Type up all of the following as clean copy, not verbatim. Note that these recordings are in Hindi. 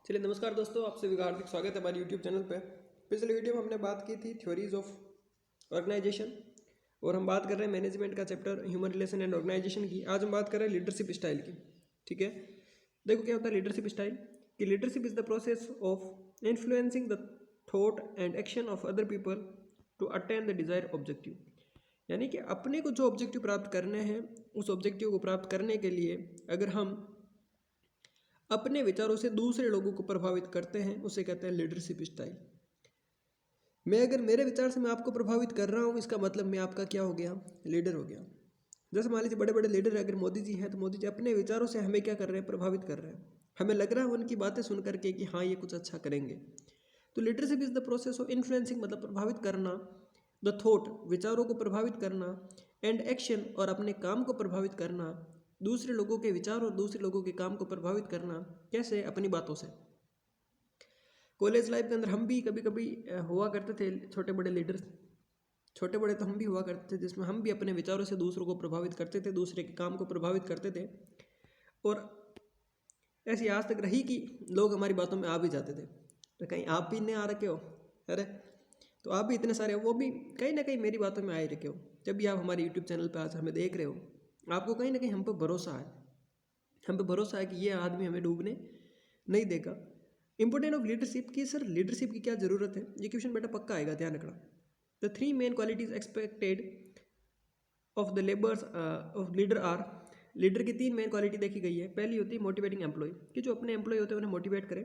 चलिए नमस्कार दोस्तों, आप सभी का हार्दिक स्वागत है हमारे यूट्यूब चैनल पे। पिछले वीडियो में हमने बात की थी थ्योरीज ऑफ ऑर्गेनाइजेशन और हम बात कर रहे हैं मैनेजमेंट का chapter human relation and organization की। आज हम बात कर रहे हैं लीडरशिप स्टाइल की। ठीक है, देखो क्या होता है लीडरशिप स्टाइल कि leadership is the process of influencing the thought and action of other people to attain the desire objective. यानी कि अपने को जो ऑब्जेक्टिव प्राप्त करने हैं उस ऑब्जेक्टिव को प्राप्त करने के लिए अगर हम अपने विचारों से दूसरे लोगों को प्रभावित करते हैं उसे कहते हैं लीडरशिप स्टाइल। मैं अगर मेरे विचार से मैं आपको प्रभावित कर रहा हूँ इसका मतलब मैं आपका क्या हो गया, लीडर हो गया। जैसे मान लीजिए बड़े बड़े लीडर अगर मोदी जी हैं तो मोदी जी अपने विचारों से हमें क्या कर रहे हैं, प्रभावित कर रहे हैं। हमें लग रहा है उनकी बातें सुन करके कि हाँ ये कुछ अच्छा करेंगे। तो leadership is the process of influencing मतलब प्रभावित करना, द थॉट विचारों को प्रभावित करना, एंड एक्शन और अपने काम को प्रभावित करना, दूसरे लोगों के विचार और दूसरे लोगों के काम को प्रभावित करना। कैसे? अपनी बातों से। कॉलेज लाइफ के अंदर हम भी कभी कभी हुआ करते थे छोटे बड़े लीडर्स, छोटे बड़े तो हम भी हुआ करते थे जिसमें हम भी अपने विचारों से दूसरों को प्रभावित करते थे, दूसरे के काम को प्रभावित करते थे। और ऐसी आज तक रही कि लोग हमारी बातों में आ भी जाते थे। तो कहीं आप भी नहीं आ रखे हो? अरे तो आप भी इतने सारे हो, वो भी कहीं ना कहीं मेरी बातों में आ ही रखे हो। जब भी आप हमारे यूट्यूब चैनल पर आज हमें देख रहे हो, आपको कहीं ना कहीं हम पर भरोसा है, हम पे भरोसा है कि ये आदमी हमें डूबने नहीं देगा। इंपोर्टेंट ऑफ लीडरशिप की सर लीडरशिप की क्या ज़रूरत है, ये क्वेश्चन बेटा पक्का आएगा, ध्यान रखना। The three main qualities expected of the labours of leader are, leader की तीन मेन क्वालिटी देखी गई है। पहली होती है मोटिवेटिंग एम्प्लॉय, कि जो अपने एम्प्लॉय होते हैं उन्हें मोटिवेट करें।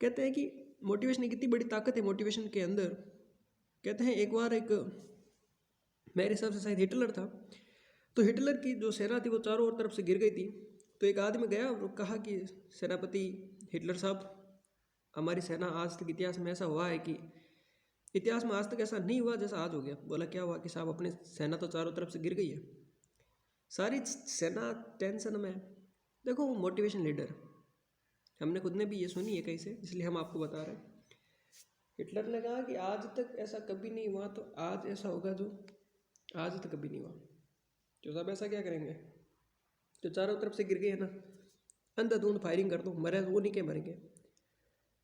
कहते हैं कि मोटिवेशन की कितनी बड़ी ताकत है मोटिवेशन के अंदर। कहते हैं एक बार एक, मेरे हिसाब से शायद हिटलर था, तो हिटलर की जो सेना थी वो चारों ओर तरफ से गिर गई थी। तो एक आदमी गया और कहा कि सेनापति हिटलर साहब, हमारी सेना आज तक इतिहास में ऐसा हुआ है कि इतिहास में आज तक ऐसा नहीं हुआ जैसा आज हो गया। बोला क्या हुआ? कि साहब अपनी सेना तो चारों तरफ से गिर गई है, सारी सेना टेंशन में। देखो वो मोटिवेशन लीडर, हमने खुद ने भी ये सुनी है कहीं से, इसलिए हम आपको बता रहे हैं। हिटलर ने कहा कि आज तक ऐसा कभी नहीं हुआ तो आज ऐसा होगा जो आज तक कभी नहीं हुआ। तो साहब ऐसा क्या करेंगे? तो चारों तरफ से गिर गए है ना, अंधाधुंध फायरिंग कर दो, मरे वो नहीं के मरेंगे।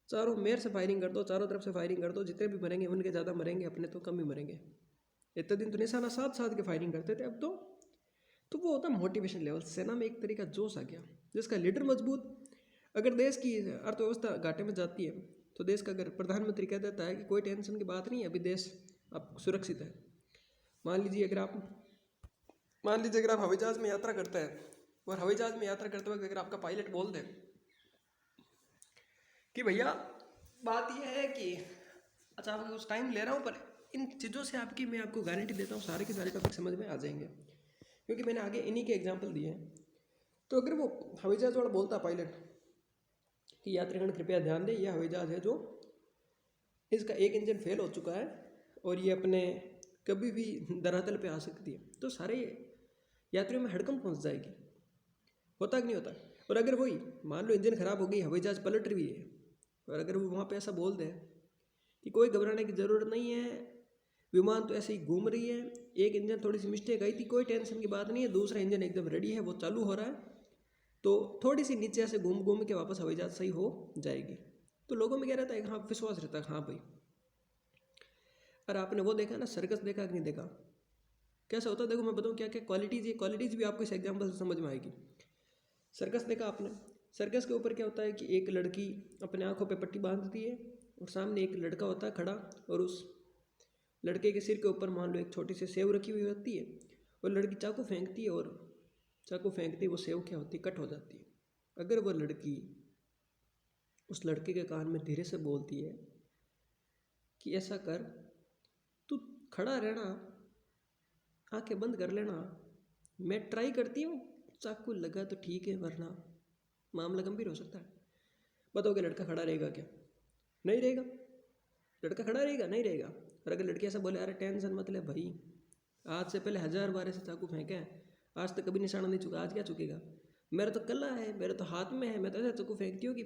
चारों मेर से फायरिंग कर दो, चारों तरफ से फायरिंग कर दो, जितने भी मरेंगे उनके ज़्यादा मरेंगे, अपने तो कम ही मरेंगे। इतने दिन तो निशाना साथ साथ के फायरिंग करते थे, अब तो वो होता मोटिवेशन लेवल। सेना में एक तरीका जोश आ गया, जिसका लीडर मजबूत। अगर देश की अर्थव्यवस्था घाटे में जाती है तो देश का अगर प्रधानमंत्री कह देता है कि कोई टेंशन की बात नहीं है, अभी देश अब सुरक्षित है। मान लीजिए अगर आप हवाई जहाज़ में यात्रा करते हैं और हवाई जहाज़ में यात्रा करते वक्त अगर आपका पायलट बोल दे कि भैया बात यह है कि अच्छा आपको कुछ टाइम ले रहा हूँ, पर इन चीज़ों से मैं आपको गारंटी देता हूँ सारे के सारे टॉपिक समझ में आ जाएंगे, क्योंकि मैंने आगे इन्हीं के एग्जाम्पल दिए हैं। तो अगर वो हवाई जहाज़ वाला बोलता पायलट कि यात्रीगण कृपया ध्यान दें, यह हवाई जहाज़ है जो इसका एक इंजन फेल हो चुका है और ये अपने कभी भी धरातल पे आ सकती है, तो सारे यात्रियों में हड़कंप पहुंच जाएगी। होता कि नहीं होता? और अगर वही मान लो इंजन खराब हो गई, हवाई जहाज़ पलट रही है, और अगर वो वहाँ पे ऐसा बोल दे कि कोई घबराने की ज़रूरत नहीं है, विमान तो ऐसे ही घूम रही है, एक इंजन थोड़ी सी मिस्टेक आई थी, कोई टेंशन की बात नहीं है, दूसरा इंजन एकदम रेडी है, वो चालू हो रहा है, तो थोड़ी सी नीचे ऐसे घूम घूम के वापस हवाई जहाज़ सही हो जाएगी। तो लोगों में क्या रहता है, हाँ विश्वास रहता है, हाँ भाई। और आपने वो देखा ना, सर्कस देखा कि नहीं देखा, कैसा होता है? देखो मैं बताऊँ क्या क्या क्वालिटीज़, ये क्वालिटीज़ भी आपको इस एग्जाम्पल से समझ में आएगी। सर्कस देखा आपने? सर्कस के ऊपर क्या होता है कि एक लड़की अपने आंखों पे पट्टी बांधती है और सामने एक लड़का होता है खड़ा, और उस लड़के के सिर के ऊपर मान लो एक छोटी सी सेव रखी हुई होती है, और लड़की चाकू फेंकती है, और चाकू फेंकती है वो सेव क्या होती है, कट हो जाती है। अगर वो लड़की उस लड़के के कान में धीरे से बोलती है कि ऐसा कर, तू खड़ा रहना, आंखें बंद कर लेना, मैं ट्राई करती हूँ, चाकू लगा तो ठीक है वरना मामला गंभीर हो सकता है। बताओगे लड़का खड़ा रहेगा क्या? नहीं रहेगा। लड़का खड़ा रहेगा? नहीं रहेगा। और अगर लड़की ऐसा बोले, अरे टेंशन मत ले भाई, आज से पहले 1000 बार ऐसे चाकू फेंके हैं, आज तक कभी निशाना नहीं चुका, आज क्या चुकेगा, मेरा तो कला है, मेरे तो हाथ में है, मैं तो ऐसा चाकू फेंकती हूँ कि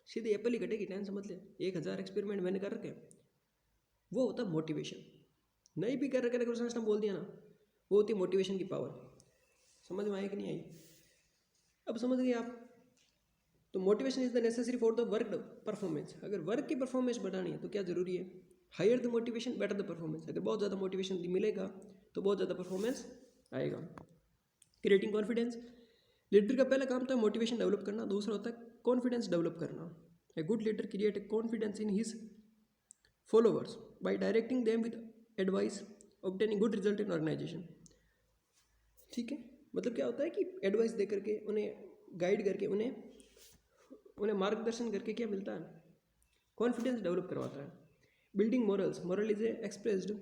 सीधे एप्पल ही कटेगी, टेंशन मत ले, 1000 एक्सपेरिमेंट मैंने कर रखे। वो होता मोटिवेशन। नहीं भी कर रखे अगर उसने बोल दिया ना, वो होती है मोटिवेशन की पावर। समझ में आई कि नहीं आई? अब समझ गए आप? तो motivation is the necessary for the work performance. अगर वर्क की परफॉर्मेंस बढ़ानी है तो क्या जरूरी है? Higher the motivation better the performance. अगर बहुत ज़्यादा मोटिवेशन मिलेगा तो बहुत ज़्यादा परफॉर्मेंस आएगा। क्रिएटिंग कॉन्फिडेंस, लीडर का पहला काम होता है मोटिवेशन डेवलप करना, दूसरा होता है कॉन्फिडेंस डेवलप करना। A good leader create a confidence in his followers by directing them with advice obtaining good result in organization. ठीक है, मतलब क्या होता है कि एडवाइस दे करके, उन्हें गाइड करके, उन्हें मार्गदर्शन करके क्या मिलता है? कॉन्फिडेंस डेवलप करवाता है। Building morals, moral is expressed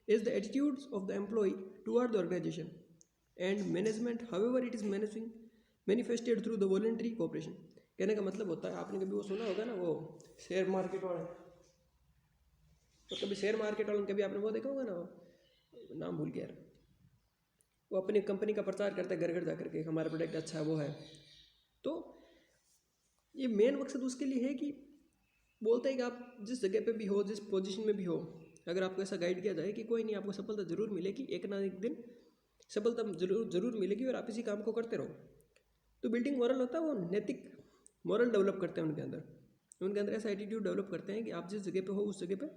is the attitudes of the employ toward the organization and management however it is manifested through the voluntary cooperation. कहने का मतलब होता है, आपने कभी वो सुना होगा ना, वो शेयर मार्केट वाले, तो कभी शेयर मार्केट वालों कभी आपने वो देखा होगा ना, नाम भूल गया यार, वो अपनी कंपनी का प्रचार करता है घर घर जा करके, हमारा प्रोडक्ट अच्छा है, वो है। तो ये मेन मकसद उसके लिए है कि बोलता है कि आप जिस जगह पे भी हो, जिस पोजीशन में भी हो, अगर आपको ऐसा गाइड किया जाए कि कोई नहीं, आपको सफलता जरूर मिलेगी, एक ना एक दिन सफलता जरूर मिलेगी और आप इसी काम को करते रहो। तो बिल्डिंग मोरल होता है, वो नैतिक मोरल डेवलप करते हैं उनके अंदर ऐसा एटीट्यूड डेवलप करते हैं कि आप जिस जगह पे हो उस जगह पे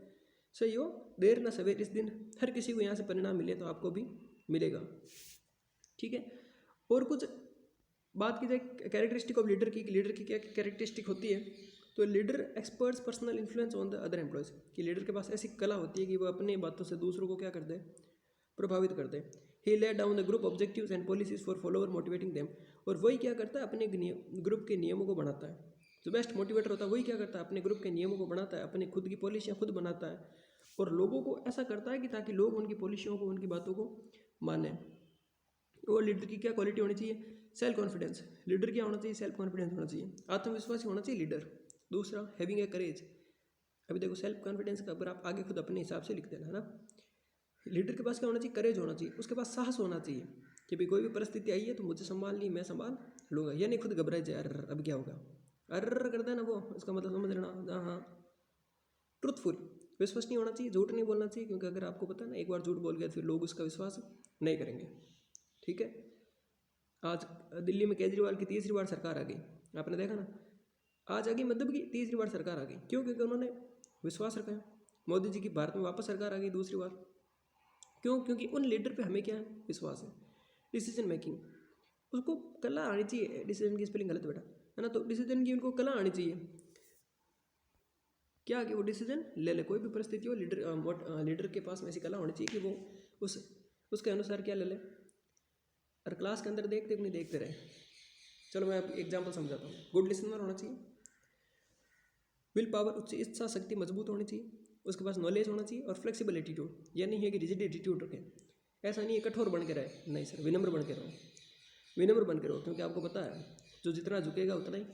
सही हो, देर ना सवेर इस दिन हर किसी को यहाँ से परिणाम मिले तो आपको भी मिलेगा। ठीक है, और कुछ बात की जाए कैरेक्टरिस्टिक ऑफ लीडर की, लीडर की क्या कैरेक्टरिस्टिक होती है, तो leader experts personal influence on the other employees, कि लीडर के पास ऐसी कला होती है कि वो अपनी बातों से दूसरों को क्या कर दे? प्रभावित कर दे। He lay down the group objectives and policies for follower motivating them, और वही क्या करता है? अपने ग्रुप के नियमों को बनाता है। जो बेस्ट मोटिवेटर होता है वही क्या करता है? अपने ग्रुप के नियमों को बनाता है, अपनी खुद की पॉलिसियाँ खुद बनाता है, और लोगों को ऐसा करता है कि ताकि लोग उनकी पॉलिसियों को, उनकी बातों को माने। और लीडर की क्या क्वालिटी होनी चाहिए? Self confidence. लीडर क्या होना चाहिए? सेल्फ कॉन्फिडेंस होना चाहिए, आत्मविश्वासी होना चाहिए लीडर। दूसरा, हैविंग ए करेज। अभी देखो सेल्फ कॉन्फिडेंस का अगर आप आगे खुद अपने हिसाब से लिख देना है ना, लीडर के पास क्या होना चाहिए? करेज होना चाहिए, उसके पास साहस होना चाहिए कि भाई कोई भी परिस्थिति आई है तो मुझे संभालनी, मैं संभाल लूँगा, या नहीं खुद घबराए जाए, अरे अब क्या होगा, अरे करता है ना वो, इसका मतलब समझ लेना। हाँ, ट्रुथफुल, विश्वसनीय होना चाहिए, झूठ नहीं बोलना चाहिए, क्योंकि अगर आपको पता है ना एक बार झूठ बोल गया फिर लोग उसका विश्वास नहीं करेंगे। ठीक है, आज दिल्ली में केजरीवाल की तीसरी बार सरकार आ गई, आपने देखा ना, आज आ गई, मतलब कि तीसरी बार सरकार आ गई, क्यों? क्योंकि उन्होंने विश्वास रखा है। मोदी जी की भारत में वापस सरकार आ गई दूसरी बार, क्यों? क्योंकि उन लीडर पे हमें क्या है? विश्वास है। डिसीजन मेकिंग, उसको कला आनी चाहिए, डिसीजन की स्पेलिंग गलत बेटा है ना, तो डिसीजन की उनको कला आनी चाहिए, क्या कि वो डिसीजन ले ले, कोई भी परिस्थिति हो, लीडर के पास में ऐसी कला होनी चाहिए कि वो उसके अनुसार क्या ले ले। और क्लास के अंदर देखते नहीं देखते रहे। चलो मैं एग्जाम्पल समझाता हूँ। गुड लिसनर होना चाहिए, विल पावर, उच्च इच्छा शक्ति मजबूत होनी चाहिए, उसके पास नॉलेज होना चाहिए, और फ्लेक्सिबल एटीट्यूड, यह नहीं है कि रिजिड एटीट्यूड रखें, ऐसा नहीं है कठोर बन के रहे, नहीं सर, विनम्र बन के रहो, विनम्र बन के रहो, क्योंकि आपको पता है जो जितना झुकेगा उतना ही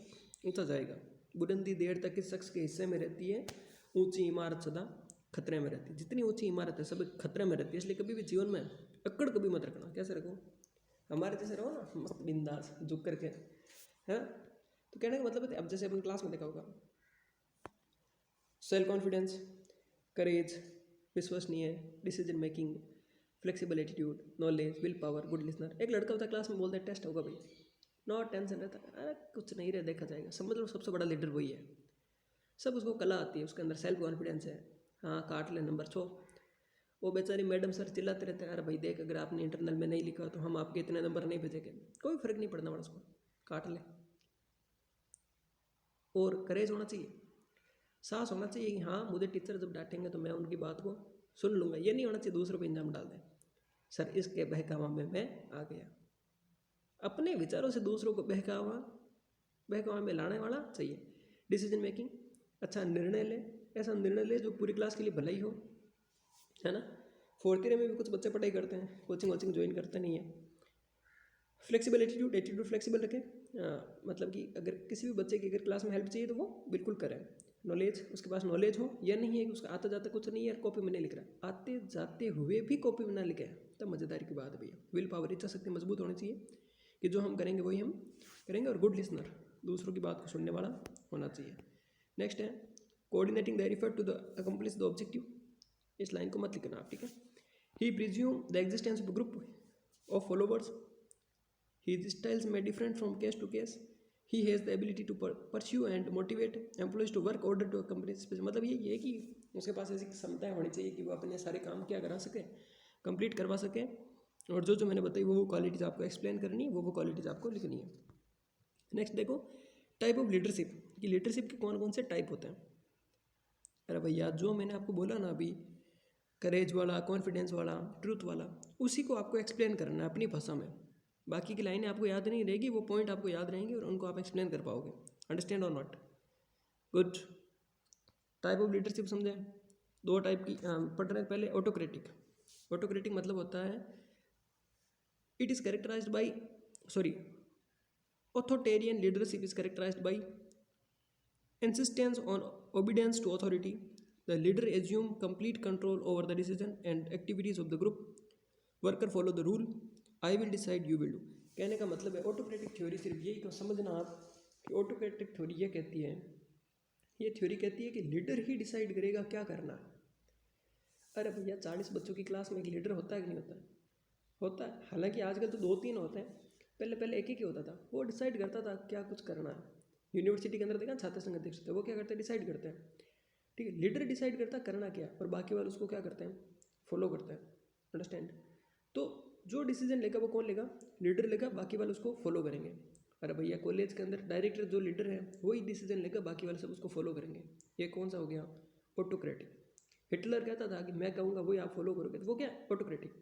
ऊंचा जाएगा। बुलंदी देर तक किस शख्स के हिस्से में रहती है, ऊंची इमारत सदा खतरे में रहती है। जितनी ऊंची इमारत है सब खतरे में रहती है, इसलिए कभी भी जीवन में अक्कड़ कभी मत रखना। कैसे रखो? हमारे जैसे रहो ना, मस्त बिंदास झुक करके, हैं। तो कहने का मतलब है, अब जैसे अपन क्लास में देखा होगा, सेल्फ कॉन्फिडेंस, करेज, विश्वसनीय, decision making, flexible attitude, knowledge, will power, good listener. एक लड़का होता है क्लास में, बोलता है टेस्ट होगा भाई, नो टेंशन रहता है, अरे कुछ नहीं रहे, देखा जाएगा। समझ लो सबसे बड़ा लीडर वही है, सब उसको कला आती है, उसके अंदर सेल्फ कॉन्फिडेंस है। हाँ, काट ले नंबर 6। वो बेचारी मैडम सर चिल्लाते रहते हैं, अरे भाई देख, अगर आपने इंटरनल में नहीं लिखा तो हम आपके इतने नंबर नहीं भेजेंगे, कोई फर्क नहीं पड़ना वाला, उसको काट ले। और करेज होना चाहिए, साहस होना चाहिए कि हाँ, मुझे टीचर जब डांटेंगे तो मैं उनकी बात को सुन लूँगा। ये नहीं होना चाहिए दूसरों पर इंजाम डाल दें, सर इसके बहकावा में मैं आ गया। अपने विचारों से दूसरों को बहकावा में लाने वाला चाहिए। डिसीजन मेकिंग, अच्छा निर्णय ले, ऐसा निर्णय ले जो पूरी क्लास के लिए भलाई हो, है ना। 4th ईयर में भी कुछ बच्चे पढ़ाई करते हैं, कोचिंग ज्वाइन करते नहीं है। फ्लेक्सिबल एटीट्यूड फ्लेक्सिबल रखें, मतलब कि अगर किसी भी बच्चे की अगर क्लास में हेल्प चाहिए तो वो बिल्कुल करें। नॉलेज, उसके पास नॉलेज हो, यह नहीं है कि उसका आता जाता कुछ नहीं है, कॉपी में नहीं लिख रहा, आते जाते हुए भी कॉपी में ना लिखे, तब मज़ेदारी की बात है भैया। विल पावर, इच्छा शक्ति मजबूत होनी चाहिए कि जो हम करेंगे वही हम करेंगे। और गुड लिसनर, दूसरों की बात को सुनने वाला होना चाहिए। नेक्स्ट है coordinating the effort to the accomplish the objective. इस लाइन को मत लिखना आप, ठीक है। He presume the existence of group of followers, his styles may different from case to case, he has the ability to pursue and motivate employees to work order to company. मतलब ये है कि उसके पास ऐसी क्षमताएं होनी चाहिए कि वो अपने सारे काम क्या करा सके, कंप्लीट करवा सके। और जो मैंने बताई वो क्वालिटीज़ आपको एक्सप्लेन करनी है, वो क्वालिटीज़ आपको लिखनी है। नेक्स्ट देखो टाइप ऑफ लीडरशिप, कि लीडरशिप के कौन कौन से टाइप होते हैं। अरे भैया जो मैंने आपको बोला ना अभी, करेज वाला, कॉन्फिडेंस वाला, ट्रूथ वाला, उसी को आपको एक्सप्लेन करना है अपनी भाषा में। बाकी की लाइनें आपको याद नहीं रहेगी, वो पॉइंट आपको याद रहेंगे और उनको आप एक्सप्लेन कर पाओगे। अंडरस्टैंड और not? Good. Type of leadership समझे? दो टाइप की पढ़ रहे हैं। पहले ऑटोक्रेटिक। ऑटोक्रेटिक मतलब होता है it is characterized by authoritarian leadership is characterized by insistence on obedience to authority. The leader assume complete control over the decision and activities of the group. Worker follow the rule. I will decide, you will do. कहने का मतलब है ऑटोक्रेटिक थ्योरी सिर्फ यही को समझना आप कि ऑटोक्रेटिक थ्योरी ये कहती है, ये थ्योरी कहती है कि लीडर ही डिसाइड करेगा क्या करना है। अरे भैया 40 बच्चों की क्लास में एक लीडर होता है कि नहीं होता है? होता है। हालांकि आजकल तो 2-3 होते हैं, पहले एक ही होता था, वो डिसाइड करता था क्या कुछ करना है। यूनिवर्सिटी के अंदर देखा छात्र संघ अध्यक्ष थे, वो क्या करते हैं, डिसाइड करते हैं। ठीक है, लीडर डिसाइड करता है करना क्या, और बाकी वाले उसको क्या करते हैं, फॉलो करते हैं। अंडरस्टैंड? तो जो डिसीजन लेगा वो कौन लेगा, लीडर लेगा, बाकी वाले उसको फॉलो करेंगे। अरे भैया कॉलेज के अंदर डायरेक्टर जो लीडर है वही डिसीजन लेगा, बाकी वाले सब उसको फॉलो करेंगे। ये कौन सा हो गया, ऑटोक्रेटिक। हिटलर कहता था कि मैं कहूँगा वही आप फॉलो करोगे, तो वो क्या, ऑटोक्रेटिक।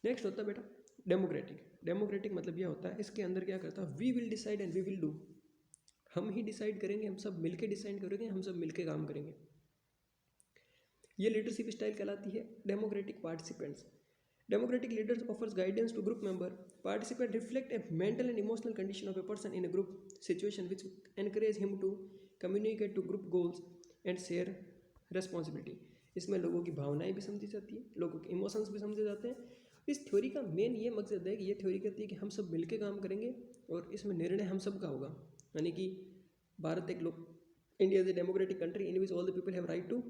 नेक्स्ट होता है बेटा डेमोक्रेटिक। डेमोक्रेटिक मतलब यह होता है, इसके अंदर क्या करता है, we will decide and we will do. हम ही डिसाइड करेंगे, हम सब मिलके डिसाइड करेंगे, हम सब मिलके काम करेंगे। ये लीडरशिप स्टाइल कहलाती है democratic participants. Democratic leaders offers guidance to group member. Participant reflect a mental and emotional condition of a person in a group situation which encourage him to communicate to group goals and share responsibility. इसमें लोगों की भावनाएं भी समझी जाती है, लोगों के इमोशंस भी समझे जाते हैं। इस थ्योरी का मेन ये मकसद है कि ये थ्योरी कहती है कि हम सब मिलके काम करेंगे और इसमें निर्णय हम सब का होगा। यानी कि भारत एक लोग, India is a democratic country in which all the people have right to,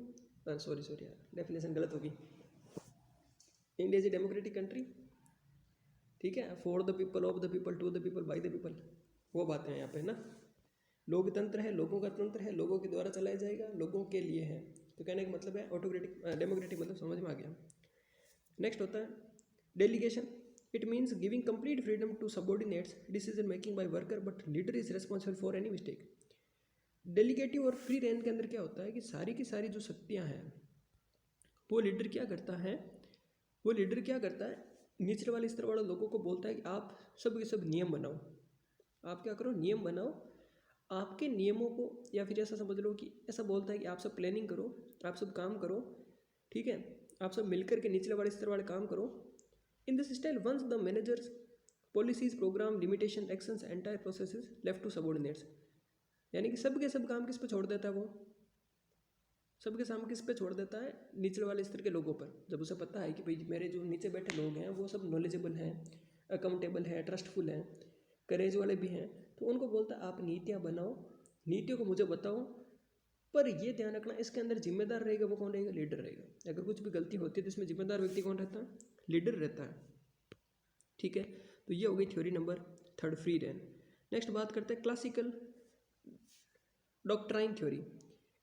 sorry यार डेफिनेशन गलत होगी। India is a democratic country, ठीक है, for the people, of the people, to the people, by the people, वो बातें हैं यहाँ पे ना। लोकतंत्र है, लोगों का तंत्र है, लोगों के द्वारा चलाया जाएगा, लोगों के लिए है। तो कहने का मतलब है ऑटोक्रेटिक, डेमोक्रेटिक मतलब समझ में आ गया। नेक्स्ट होता है delegation. It means giving complete freedom to subordinates decision making by worker but leader is responsible for any mistake. Delegative और फ्री रेंज के अंदर क्या होता है कि सारी की सारी जो शक्तियाँ हैं वो लीडर क्या करता है, निचले वाले स्तर वाले लोगों को बोलता है कि आप सब के सब नियम बनाओ, आप क्या करो, नियम बनाओ। आपके नियमों को, या फिर ऐसा समझ लो कि ऐसा बोलता है कि आप सब प्लानिंग करो, आप सब काम करो, ठीक है, आप सब मिलकर के निचले वाले स्तर वाले काम करो। In this style once the managers policies program limitation actions entire processes left to subordinates. यानी कि सब के सब काम किस पे छोड़ देता है, वो सबके सामने किस पे छोड़ देता है, निचले वाले स्तर के लोगों पर। जब उसे पता है कि भाई मेरे जो नीचे बैठे लोग हैं वो सब नॉलेजेबल हैं, अकाउंटेबल हैं, ट्रस्टफुल हैं, करेज वाले भी हैं, तो उनको बोलता है आप नीतियाँ बनाओ, नीतियों को मुझे बताओ, पर ये ध्यान रखना इसके अंदर जिम्मेदार रहेगा वो कौन रहेगा, लीडर रहेगा। अगर कुछ भी गलती होती है तो इसमें जिम्मेदार व्यक्ति कौन रहता है, लीडर रहता है। ठीक है, तो ये हो गई theory number 3 free rein. Next बात करते हैं classical doctrine theory.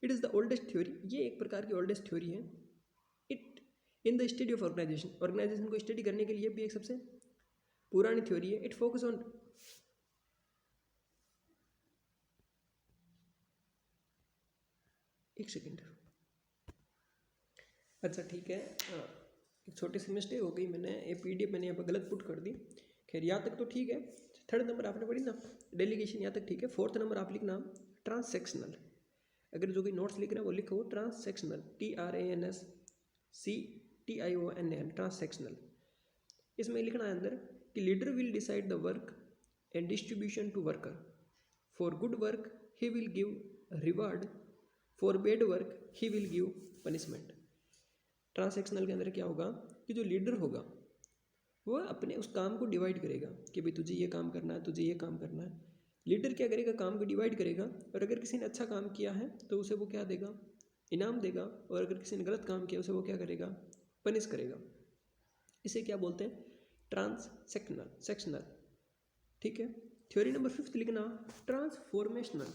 It is the oldest theory, ये एक प्रकार की ओल्डेस्ट थ्योरी है। It in the study of organization को स्टडी करने के लिए भी एक सबसे पुरानी थ्योरी है। इट फोकस ऑन एक सेकेंड, अच्छा ठीक है, एक छोटी सी मिस्टेक हो गई, मैंने ये PDF मैंने यहाँ पर गलत पुट कर दी। खैर यहाँ तक तो ठीक है, 3rd नंबर आपने पढ़ी ना डेलीगेशन, यहाँ तक ठीक है। 4th नंबर आप लिखना ट्रांससेक्शनल। अगर जो भी नोट्स लिख रहे हैं वो लिखो ट्रांससेक्शनल, TRANSCTIONAL, ट्रांससेक्शनल। इसमें लिखना है अंदर कि leader will decide the work and distribution to worker. For good work he will give reward, for bad work he will give punishment. Transactional के अंदर क्या होगा कि जो लीडर होगा वो अपने उस काम को डिवाइड करेगा कि भाई तुझे ये काम करना है, तुझे ये काम करना है। लीडर क्या करेगा, काम को डिवाइड करेगा, और अगर किसी ने अच्छा काम किया है तो उसे वो क्या देगा, इनाम देगा, और अगर किसी ने गलत काम किया उसे वो क्या करेगा, पनिश करेगा। इसे क्या बोलते हैं, ट्रांससेक्शनल। ठीक है, थ्योरी नंबर 5 लिखना ट्रांसफॉर्मेशनल,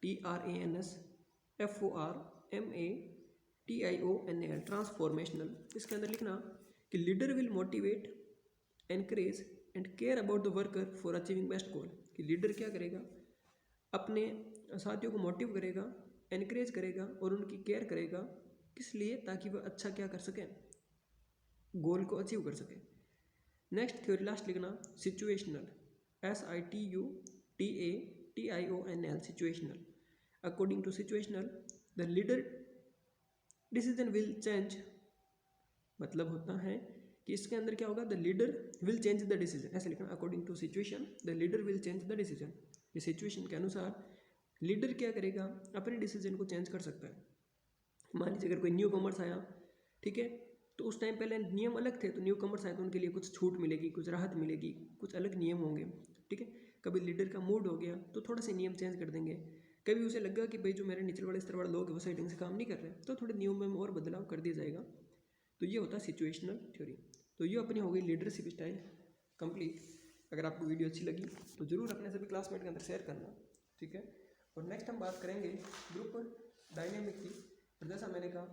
TRANSFORMATIONAL, ट्रांसफॉर्मेशनल। इसके अंदर लिखना कि leader will motivate, encourage and care about the worker for achieving best goal. कि लीडर क्या करेगा, अपने साथियों को मोटिव करेगा, एनकरेज करेगा और उनकी केयर करेगा, किस लिए, ताकि वह अच्छा क्या कर सकें, गोल को अचीव कर सकें। नेक्स्ट थ्योरी लास्ट लिखना situational, SITUATIONL, situational. According to situational the leader decision will change, मतलब होता है कि इसके अंदर क्या होगा, the leader will change the decision, ऐसे लिखना। According to situation the leader will change the decision. ये सिचुएशन के अनुसार लीडर क्या करेगा, अपने डिसीजन को चेंज कर सकता है। मान लीजिए अगर कोई न्यू कमर्स आया, ठीक है, तो उस टाइम पहले नियम अलग थे, तो न्यू कमर्स आए तो उनके लिए कुछ छूट मिलेगी, कुछ राहत मिलेगी, कुछ अलग नियम होंगे, ठीक है। कभी लीडर का मूड हो गया तो थोड़े से नियम चेंज कर देंगे। कभी उसे लगा कि भाई जो मेरे निचले वाले स्तर वाले लोग हैं वो सही ढंग से काम नहीं कर रहे, तो थोड़े नियम में और बदलाव कर दिया जाएगा। तो ये होता है सिचुएशनल थ्योरी। तो ये अपनी हो गई लीडरशिप स्टाइल कंप्लीट। अगर आपको वीडियो अच्छी लगी तो ज़रूर अपने सभी क्लासमेट के अंदर शेयर करना, ठीक है। और नेक्स्ट हम बात करेंगे ग्रुप डायनेमिक की। और जैसा मैंने कहा,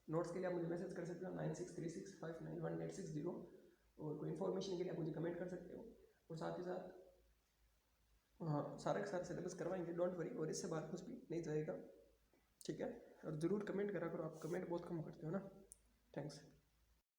नोट्स के लिए आप मुझे मैसेज कर सकते हो 9636591860, और कोई इन्फॉर्मेशन के लिए आप मुझे कमेंट कर सकते हो। और साथ ही साथ हाँ, सारे के साथ सिलेबस करवाएंगे, डोंट वरी, और इससे बाहर कुछ भी नहीं जाएगा, ठीक है। और ज़रूर कमेंट करा करो, आप कमेंट बहुत कम करते हो ना। थैंक्स।